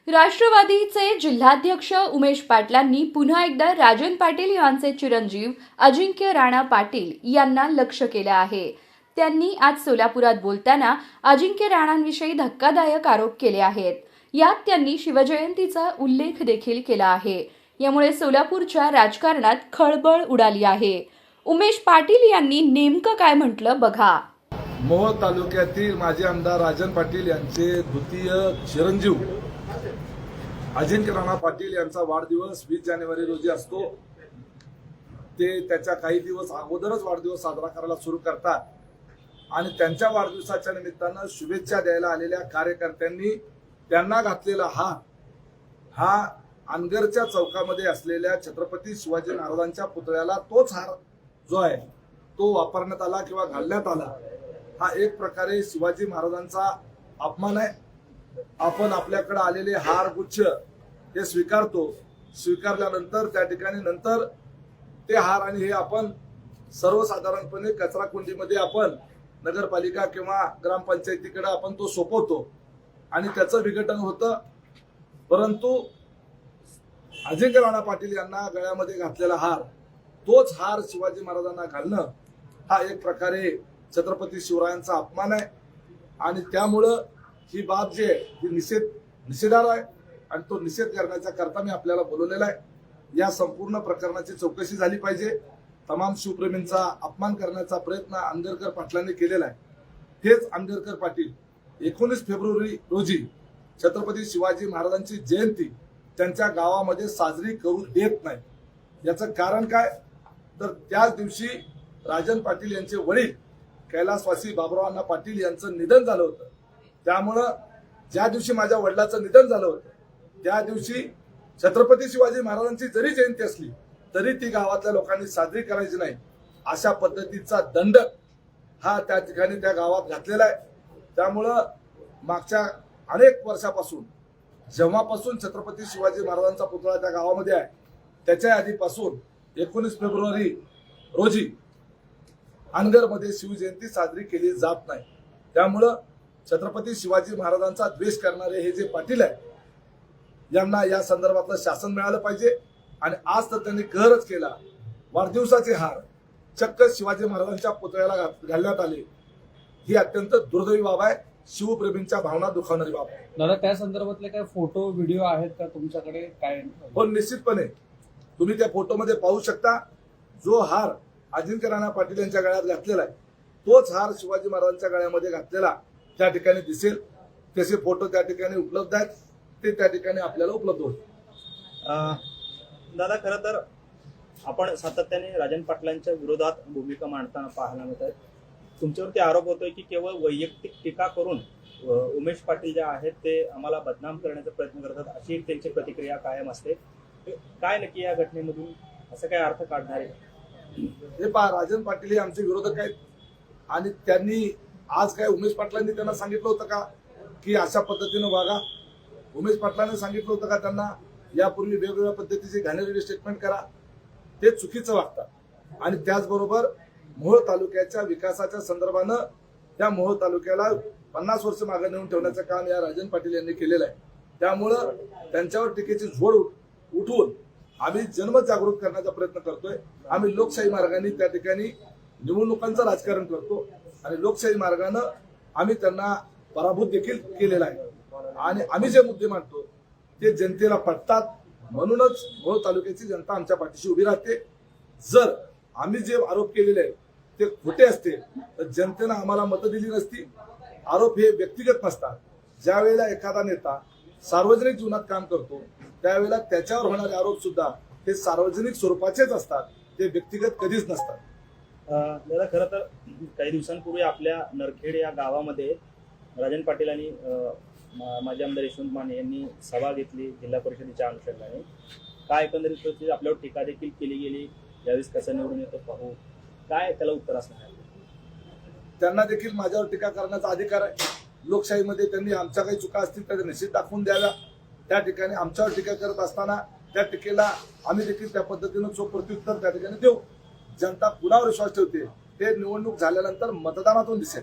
राष्ट्रवादीचे जिल्हाध्यक्ष उमेश पाटलांनी पुन्हा एकदा राजन पाटील यांचे चिरंजीव अजिंक्य राणा पाटील यांना लक्ष्य केलं आहे. त्यांनी आज सोलापुरात बोलताना अजिंक्य राणांविषयी धक्कादायक आरोप केले आहेत. यात त्यांनी शिवजयंतीचा उल्लेख देखील केला आहे. यामुळे सोलापूरच्या राजकारणात खळबळ उडाली आहे. उमेश पाटील यांनी नेमकं काय म्हटलं बघा. मोहोळ तालुक्यातील माजी आमदार राजन पाटील यांचे द्वितीय चिरंजीव अजिंक्य राणा पाटील यांचा वाढदिवस 20 जानेवारी रोजी असतो. ते त्याच्या काही दिवस अगोदरच वाढदिवस साजरा करायला सुरू करतात आणि त्यांच्या वाढदिवसाच्या निमित्तानं शुभेच्छा द्यायला आलेल्या कार्यकर्त्यांनी त्यांना घातलेला हा अनगरच्या चौकामध्ये असलेल्या छत्रपती शिवाजी महाराजांच्या पुतळ्याला तोच हार जो आहे तो वापरण्यात आला किंवा घालण्यात आला. हा एक प्रकारे शिवाजी महाराजांचा अपमान आहे. आपण आपल्याकडे आलेले हार गुच्छ हे स्वीकारल्यानंतर त्या ठिकाणी नंतर ते हार आणि हे आपण सर्वसाधारणपणे कचरा कुंडीमध्ये आपण नगरपालिका किंवा ग्रामपंचायतीकडे आपण तो सोपवतो आणि त्याचं विघटन होतं. परंतु अजिंक्य राणा पाटील यांना गळ्यामध्ये घातलेला हार तोच हार शिवाजी महाराजांना घालणं हा एक प्रकारे छत्रपती शिवरायांचा अपमान आहे आणि त्यामुळं ही बाब जी आहे ही निषेधार्ह आहे आणि तो निषेध करण्याच्या करता मी आपल्याला बोलवलेला आहे. या संपूर्ण प्रकरणाची चौकशी झाली पाहिजे. तमाम शिवप्रेमींचा अपमान करण्याचा प्रयत्न आंदरकर पाटलांनी केलेला आहे. हेच आंदरकर पाटील 19 फेब्रुवारी रोजी छत्रपती शिवाजी महाराजांची जयंती त्यांच्या गावामध्ये साजरी करू देत नाही. याचं कारण काय तर त्याच दिवशी राजन पाटील यांचे वडील कैलासवासी बाबुराव पाटील यांचं निधन झालं होतं. त्यामुळं ज्या दिवशी माझ्या वडिलांचं निधन झालं होतं त्या दिवशी छत्रपती शिवाजी महाराजांची जरी जयंती असली तरी ती गावातल्या लोकांनी साजरी करायची नाही अशा पद्धतीचा दंड हा त्या ठिकाणी त्या गावात घातलेला आहे. त्यामुळं मागच्या अनेक वर्षापासून जेव्हापासून छत्रपती शिवाजी महाराजांचा पुतळा त्या गावामध्ये आहे त्याच्या आधीपासून 19 फेब्रुवारी रोजी अनगरमध्ये शिवजयंती साजरी केली जात नाही. त्यामुळं छत्रपती शिवाजी महाराजांचा द्वेष करणारे हे जे पाटील आहे यांना या संदर्भातलं शासन मिळालं पाहिजे. आणि आज तर त्यांनी कहरच केला. वाढदिवसाचे हार चक्क शिवाजी महाराजांच्या पुतळ्याला घालण्यात आले ही अत्यंत दुर्दैवी बाब आहे. शिवप्रेमींच्या भावना दुखावणारी बाब आहे. दादा त्या संदर्भातले काय फोटो व्हिडिओ आहेत का तुमच्याकडे काय? हो निश्चितपणे तुम्ही त्या फोटोमध्ये पाहू शकता. जो हार अजिंक्य राणा पाटील यांच्या गळ्यात घातलेला आहे तोच हार शिवाजी महाराजांच्या गळ्यामध्ये घातलेला त्या ठिकाणी दिसेल. त्याचे फोटो त्या ठिकाणी उपलब्ध आहेत. ते त्या ठिकाणी आपल्याला उपलब्ध होते. दादा खरं तर आपण सातत्याने राजन पाटलांच्या विरोधात भूमिका मांडताना पाहायला मिळत आहेत. तुमच्यावरती आरोप होतोय की केवळ वैयक्तिक टीका करून उमेश पाटील जे आहेत ते आम्हाला बदनाम करण्याचा प्रयत्न करतात अशी त्यांची प्रतिक्रिया कायम असते. काय नक्की या घटनेमधून असं काय अर्थ काढणार आहे? हे पहा राजन पाटील हे आमचे विरोधक आहेत आणि त्यांनी आज काय उमेश पाटलांनी त्यांना सांगितलं होतं का की अशा पद्धतीनं वागा? उमेश पाटलांनी सांगितलं होतं का त्यांना यापूर्वी वेगवेगळ्या पद्धतीचे घाणेरडे स्टेटमेंट करा? ते चुकीचं वागतात. आणि त्याचबरोबर मोहोळ तालुक्याच्या विकासाच्या संदर्भानं त्या मोहोळ तालुक्याला 50 वर्ष मागे नेऊन ठेवण्याचं काम या राजन पाटील यांनी केलेलं आहे. त्यामुळं त्यांच्यावर टीकेची झोड उठवून आम्ही जनजागृत करण्याचा प्रयत्न करतोय. आम्ही लोकशाही मार्गाने त्या ठिकाणी निवडणुकांचं राजकारण करतो आणि लोकशाही मार्गानं आम्ही त्यांना पराभूत देखील केलेला आहे. आणि आम्ही जे मुद्दे मांडतो ते जनतेला पटतात. म्हणूनच मोहोळ तालुक्याची जनता आमच्या पाठीशी उभी राहते. जर आम्ही जे आरोप केलेले आहेत ते खोटे असते तर जनतेनं आम्हाला मतं दिली नसती. आरोप हे व्यक्तिगत नसतात. ज्या वेळेला एखादा नेता सार्वजनिक जीवनात काम करतो त्यावेळेला त्याच्यावर होणारे आरोप सुद्धा हे सार्वजनिक स्वरूपाचेच असतात. ते व्यक्तिगत कधीच नसतात. दादा खरं तर काही दिवसांपूर्वी आपल्या नरखेड या गावामध्ये राजन पाटील आणि माजी आमदार यशवंत माने यांनी सभा घेतली जिल्हा परिषदेच्या अनुषंगाने. काय एकंदरीत आपल्यावर टीका देखील केली गेली. यावेळेस कसं निवडून येतो पाहू. काय त्याला उत्तर असणार आहे? त्यांना देखील माझ्यावर टीका करण्याचा अधिकार आहे. लोकशाहीमध्ये त्यांनी आमच्या काही चुका असतील तर निश्चित दाखवून द्याव्या. त्या ठिकाणी आमच्यावर टीका करत असताना त्या टीकेला आम्ही देखील त्या पद्धतीनं चोख प्रत्युत्तर त्या ठिकाणी देऊ. जनता कुणावर विश्वास ठेवते ते निवडणूक झाल्यानंतर मतदानातून दिसेल.